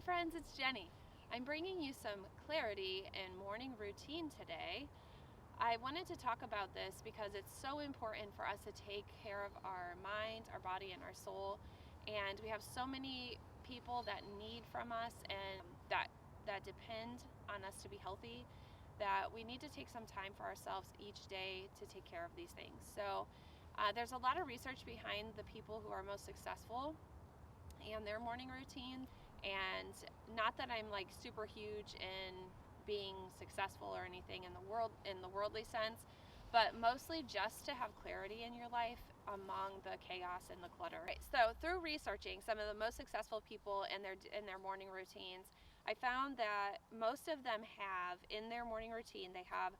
Hi friends, it's Jenny. I'm bringing you some clarity in morning routine today. I wanted to talk about this because it's so important for us to take care of our mind, our body, and our soul. And we have so many people that need from us and that depend on us to be healthy, that we need to take some time for ourselves each day to take care of these things. So there's a lot of research behind the people who are most successful and their morning routine. And not that I'm like super huge in being successful or anything in the worldly sense, but mostly just to have clarity in your life among the chaos and the clutter. Right. So through researching some of the most successful people in their morning routines, I found that most of them have in their morning routine they have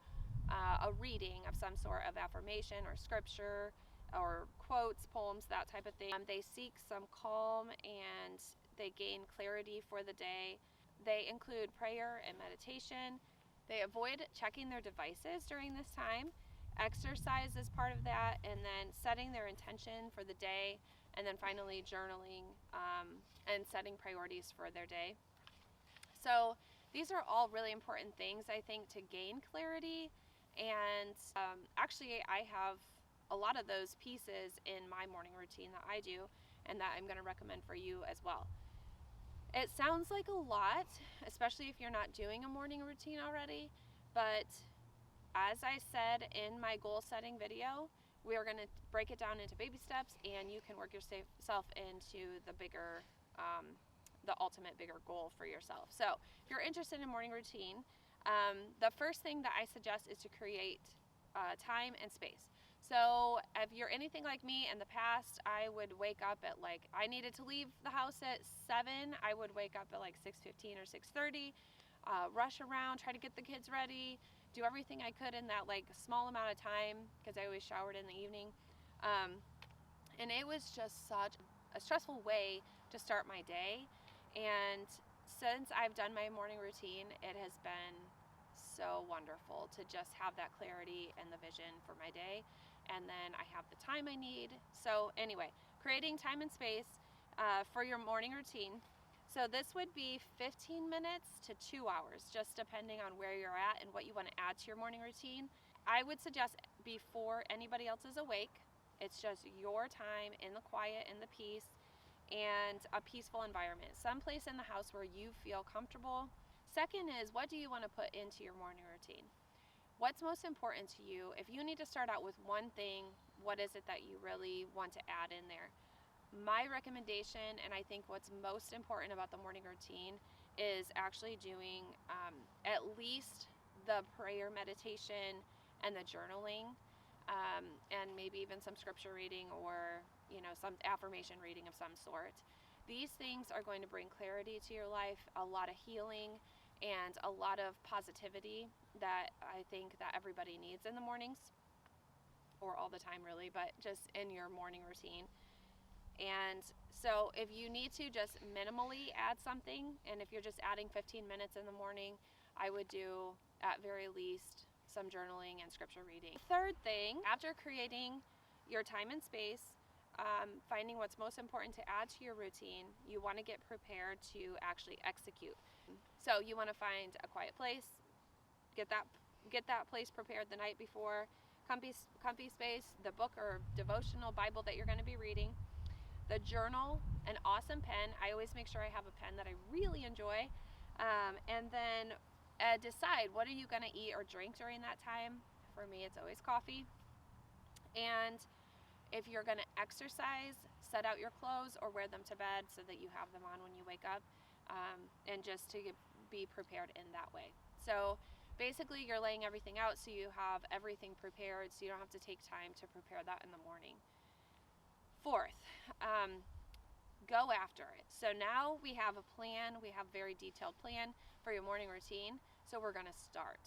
a reading of some sort of affirmation or scripture or quotes, poems, that type of thing. They seek some calm and they gain clarity for the day. They include prayer and meditation. They avoid checking their devices during this time. Exercise is part of that, and then setting their intention for the day, and then finally journaling and setting priorities for their day. So these are all really important things, I think, to gain clarity. And actually, I have a lot of those pieces in my morning routine that I do and that I'm going to recommend for you as well. It sounds like a lot, especially if you're not doing a morning routine already, but as I said in my goal setting video, we are going to break it down into baby steps, and you can work yourself into the ultimate bigger goal for yourself. So if you're interested in morning routine, the first thing that I suggest is to create time and space. So if you're anything like me in the past, I would wake up at I needed to leave the house at 7. I would wake up at 6:15 or 6:30, rush around, try to get the kids ready, do everything I could in that small amount of time because I always showered in the evening. And it was just such a stressful way to start my day. And since I've done my morning routine, it has been so wonderful to just have that clarity and the vision for my day, and then I have the time I need. So anyway, creating time and space for your morning routine. So this would be 15 minutes to 2 hours, just depending on where you're at and what you want to add to your morning routine. I would suggest before anybody else is awake. It's just your time in the quiet, in the peace, and a peaceful environment, someplace in the house where you feel comfortable. Second is, what do you want to put into your morning routine? What's most important to you? If you need to start out with one thing, what is it that you really want to add in there? My recommendation, and I think what's most important about the morning routine, is actually doing at least the prayer meditation and the journaling, and maybe even some scripture reading or some affirmation reading of some sort. These things are going to bring clarity to your life, a lot of healing, and a lot of positivity that I think that everybody needs in the mornings, or all the time really, but just in your morning routine. And so if you need to just minimally add something, and if you're just adding 15 minutes in the morning, I would do at very least some journaling and scripture reading. Third thing, after creating your time and space, finding what's most important to add to your routine, you want to get prepared to actually execute. So you want to find a quiet place, get that place prepared the night before, comfy space, the book or devotional Bible that you're going to be reading, the journal, an awesome pen. I always make sure I have a pen that I really enjoy, and then decide what are you going to eat or drink during that time. For me, it's always coffee. And if you're going to exercise, set out your clothes or wear them to bed so that you have them on when you wake up, and just to be prepared in that way. So basically you're laying everything out so you have everything prepared, so you don't have to take time to prepare that in the morning. Fourth, go after it. So now we have a plan, we have a very detailed plan for your morning routine, so we're going to start.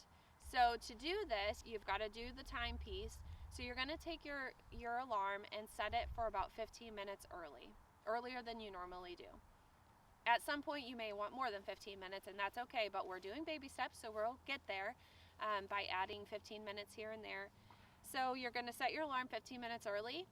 So to do this, you've got to do the timepiece. So you're going to take your alarm and set it for about 15 minutes earlier than you normally do. At some point you may want more than 15 minutes, and that's okay, but we're doing baby steps, so we'll get there by adding 15 minutes here and there. So you're going to set your alarm 15 minutes early.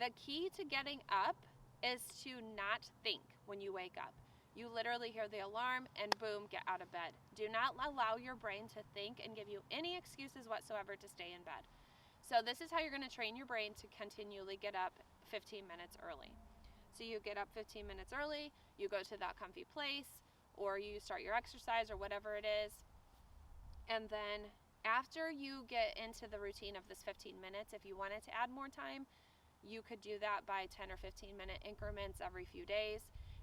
The key to getting up is to not think when you wake up. You literally hear the alarm and boom, get out of bed. Do not allow your brain to think and give you any excuses whatsoever to stay in bed. So this is how you're going to train your brain to continually get up 15 minutes early. So you get up 15 minutes early, you go to that comfy place, or you start your exercise or whatever it is. And then after you get into the routine of this 15 minutes, if you wanted to add more time, you could do that by 10 or 15 minute increments every few days,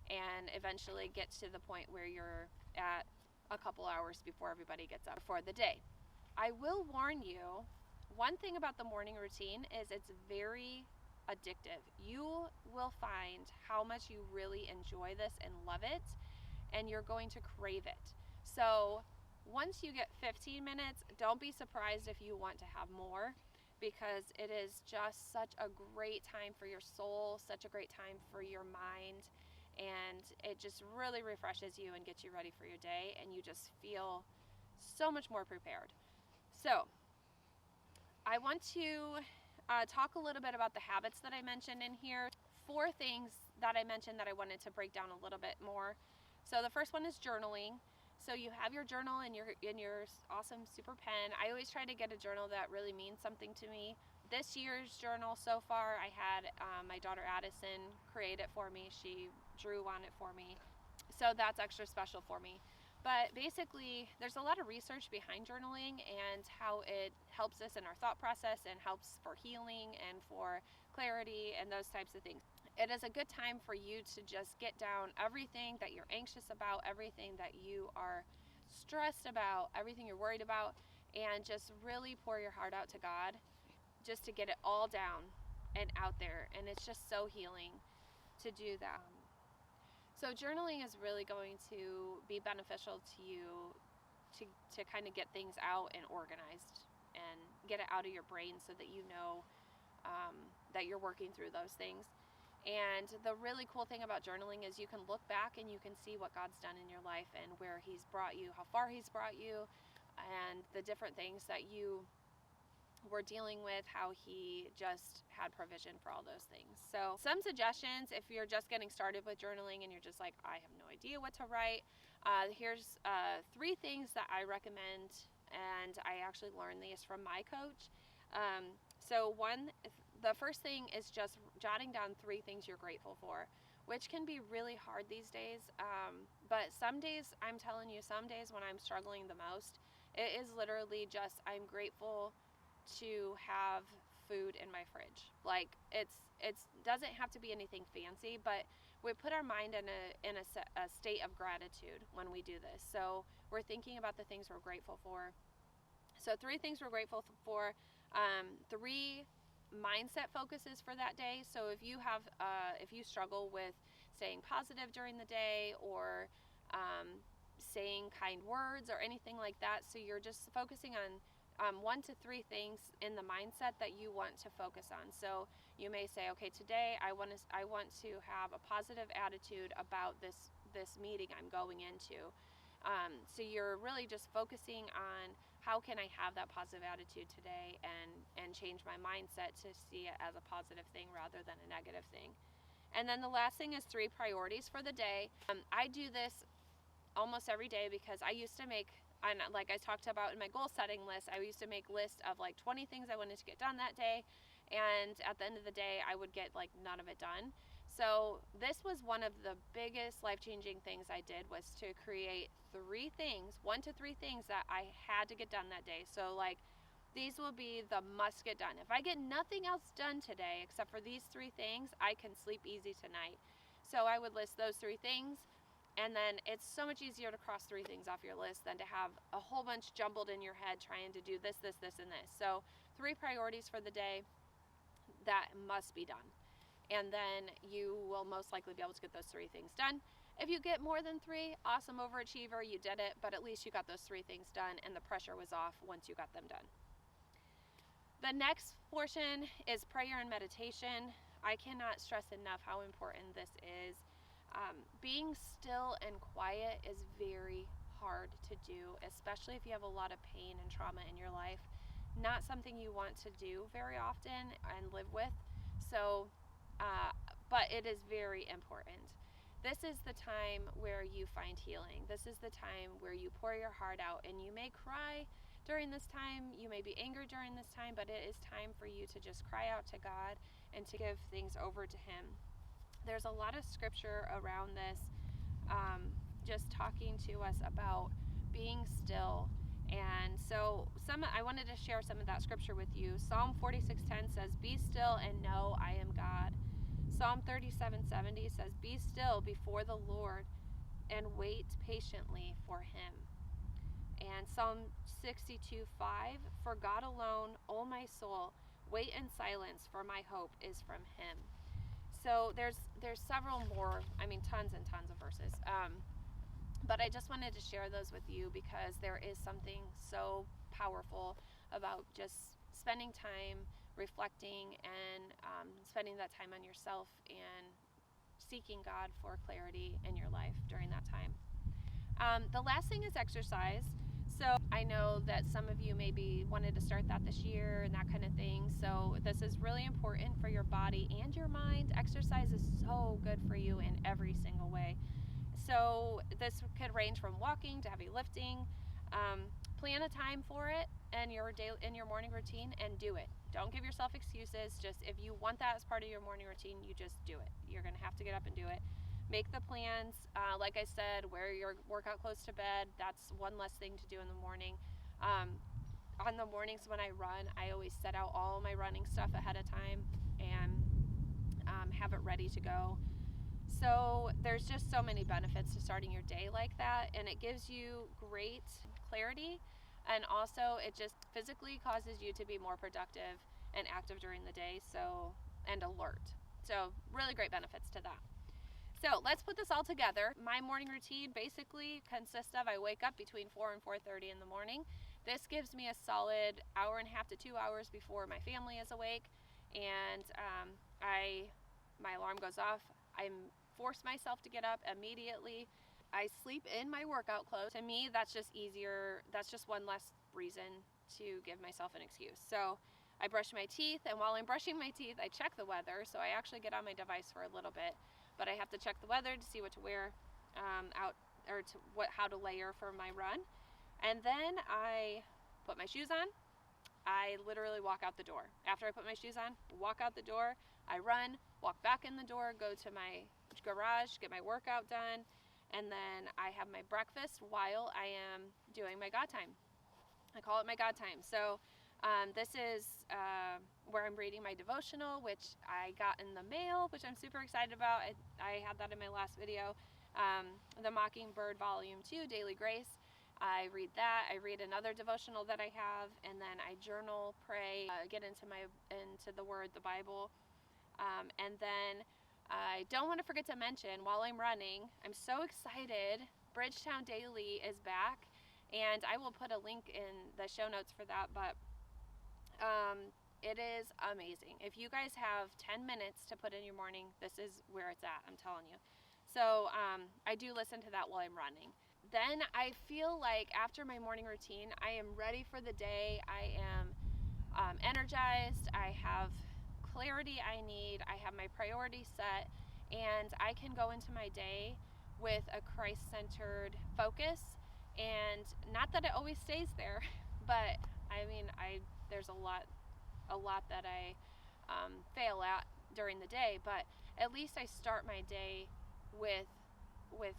and eventually get to the point where you're at a couple hours before everybody gets up for the day. I will warn you, one thing about the morning routine is it's very addictive. You will find how much you really enjoy this and love it, and you're going to crave it. So once you get 15 minutes, don't be surprised if you want to have more, because it is just such a great time for your soul, such a great time for your mind, and it just really refreshes you and gets you ready for your day, and you just feel so much more prepared. So I want to talk a little bit about the habits that I mentioned in here. 4 things that I mentioned that I wanted to break down a little bit more. So the first one is journaling. So you have your journal in your awesome super pen. I always try to get a journal that really means something to me. This year's journal so far, I had my daughter Addison create it for me. She drew on it for me. So that's extra special for me. But basically, there's a lot of research behind journaling and how it helps us in our thought process and helps for healing and for clarity and those types of things. It is a good time for you to just get down everything that you're anxious about, everything that you are stressed about, everything you're worried about, and just really pour your heart out to God, just to get it all down and out there. And it's just so healing to do that. So journaling is really going to be beneficial to you to kind of get things out and organized and get it out of your brain so that you know that you're working through those things. And the really cool thing about journaling is you can look back and you can see what God's done in your life and where He's brought you, how far He's brought you, and the different things that you were dealing with, how He just had provision for all those things. So some suggestions if you're just getting started with journaling and you're just like, I have no idea what to write. Here's 3 things that I recommend, and I actually learned these from my coach. The first thing is just jotting down 3 things you're grateful for, which can be really hard these days. But some days, I'm telling you, some days when I'm struggling the most, it is literally just I'm grateful to have food in my fridge. Like it doesn't have to be anything fancy, but we put our mind in a state of gratitude when we do this. So we're thinking about the things we're grateful for. So 3 things we're grateful for. 3 mindset focuses for that day. So if you struggle with staying positive during the day, or saying kind words or anything like that, so you're just focusing on 1 to 3 things in the mindset that you want to focus on. So you may say, okay, today I want to have a positive attitude about this meeting I'm going into. So you're really just focusing on how can I have that positive attitude today and change my mindset to see it as a positive thing rather than a negative thing. And then the last thing is 3 priorities for the day. I do this almost every day because I used to make, and like I talked about in my goal setting list, I used to make lists of like 20 things I wanted to get done that day, and at the end of the day I would get like none of it done. So this was one of the biggest life-changing things I did, was to create 3 things, 1 to 3 things that I had to get done that day. So like these will be the must get done. If I get nothing else done today except for these 3 things, I can sleep easy tonight. So I would list those 3 things. And then it's so much easier to cross 3 things off your list than to have a whole bunch jumbled in your head trying to do this, this, this, and this. So 3 priorities for the day that must be done. And then you will most likely be able to get those 3 things done. If you get more than 3, awesome, overachiever, you did it. But at least you got those 3 things done and the pressure was off once you got them done. The next portion is prayer and meditation. I cannot stress enough how important this is. Being still and quiet is very hard to do, especially if you have a lot of pain and trauma in your life. Not something you want to do very often and live with. So, but it is very important. This is the time where you find healing. This is the time where you pour your heart out, and you may cry during this time, you may be angry during this time, but it is time for you to just cry out to God and to give things over to Him. There's a lot of scripture around this, just talking to us about being still. And so I wanted to share some of that scripture with you. Psalm 46:10 says, "Be still and know I am God." Psalm 37:70 says, "Be still before the Lord and wait patiently for Him." And Psalm 62:5, "For God alone, O my soul, wait in silence, for my hope is from Him." So there's several more, tons and tons of verses. But I just wanted to share those with you because there is something so powerful about just spending time reflecting and spending that time on yourself and seeking God for clarity in your life during that time. The last thing is exercise. So I know that some of you maybe wanted to start that this year and that kind of thing. So this is really important for your body and your mind. Exercise is so good for you in every single way. So this could range from walking to heavy lifting. Plan a time for it in your morning routine and do it. Don't give yourself excuses. Just if you want that as part of your morning routine, you just do it. You're going to have to get up and do it. Make the plans. Like I said, wear your workout clothes to bed. That's one less thing to do in the morning. On the mornings when I run, I always set out all my running stuff ahead of time and have it ready to go. So there's just so many benefits to starting your day like that, and it gives you great clarity, and also it just physically causes you to be more productive and active during the day, and alert. So really great benefits to that. So let's put this all together. My morning routine basically consists of, I wake up between 4 and 4:30 in the morning. This gives me a solid hour and a half to 2 hours before my family is awake, and my alarm goes off. I force myself to get up immediately. I sleep in my workout clothes. To me, that's just easier. That's just one less reason to give myself an excuse. So I brush my teeth, and while I'm brushing my teeth, I check the weather. So I actually get on my device for a little bit, but I have to check the weather to see what to wear how to layer for my run. And then I put my shoes on. I literally walk out the door. After I put my shoes on, walk out the door, I run, walk back in the door, go to my garage, get my workout done, and then I have my breakfast while I am doing my God time. I call it my God time. So this is where I'm reading my devotional, which I got in the mail, which I'm super excited about. I had that in my last video. The Mockingbird Volume 2, Daily Grace. I read that. I read another devotional that I have, and then I journal, pray, get into the Word, the Bible, and then I don't want to forget to mention, while I'm running, I'm so excited. Bridgetown Daily is back, and I will put a link in the show notes for that, but it is amazing. If you guys have 10 minutes to put in your morning, this is where it's at, I'm telling you. So I do listen to that while I'm running. Then I feel like after my morning routine, I am ready for the day. I am energized. I have clarity I need. I have my priorities set, and I can go into my day with a Christ-centered focus. And not that it always stays there, but there's a lot that I fail at during the day, but at least I start my day with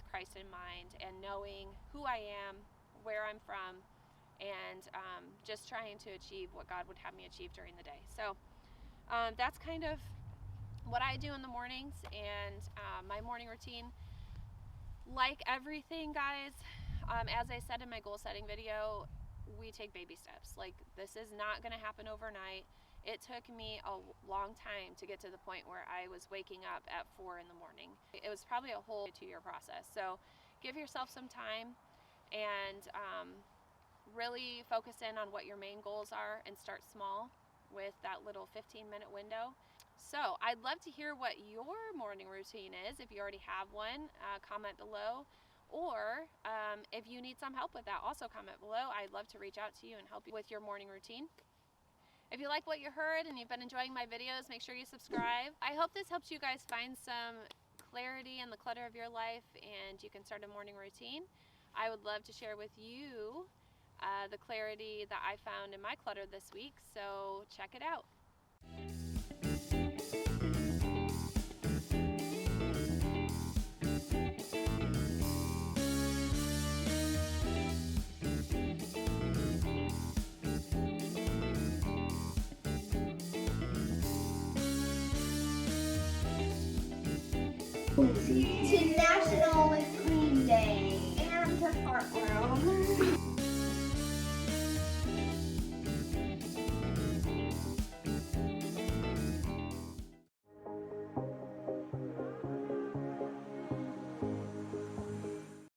Christ in mind and knowing who I am, where I'm from, and just trying to achieve what God would have me achieve during the day. So that's kind of what I do in the mornings and my morning routine. Like everything, guys, as I said in my goal setting video, we take baby steps. Like, this is not going to happen overnight. It took me a long time to get to the point where I was waking up at 4 in the morning. It was probably a whole 2-year process. So give yourself some time and really focus in on what your main goals are and start small with that little 15-minute window. So I'd love to hear what your morning routine is. If you already have one, comment below. Or if you need some help with that, also comment below. I'd love to reach out to you and help you with your morning routine. If you like what you heard and you've been enjoying my videos, make sure you subscribe. I hope this helps you guys find some clarity in the clutter of your life and you can start a morning routine, I would love to share with you the clarity that I found in my clutter this week. So check it out. To National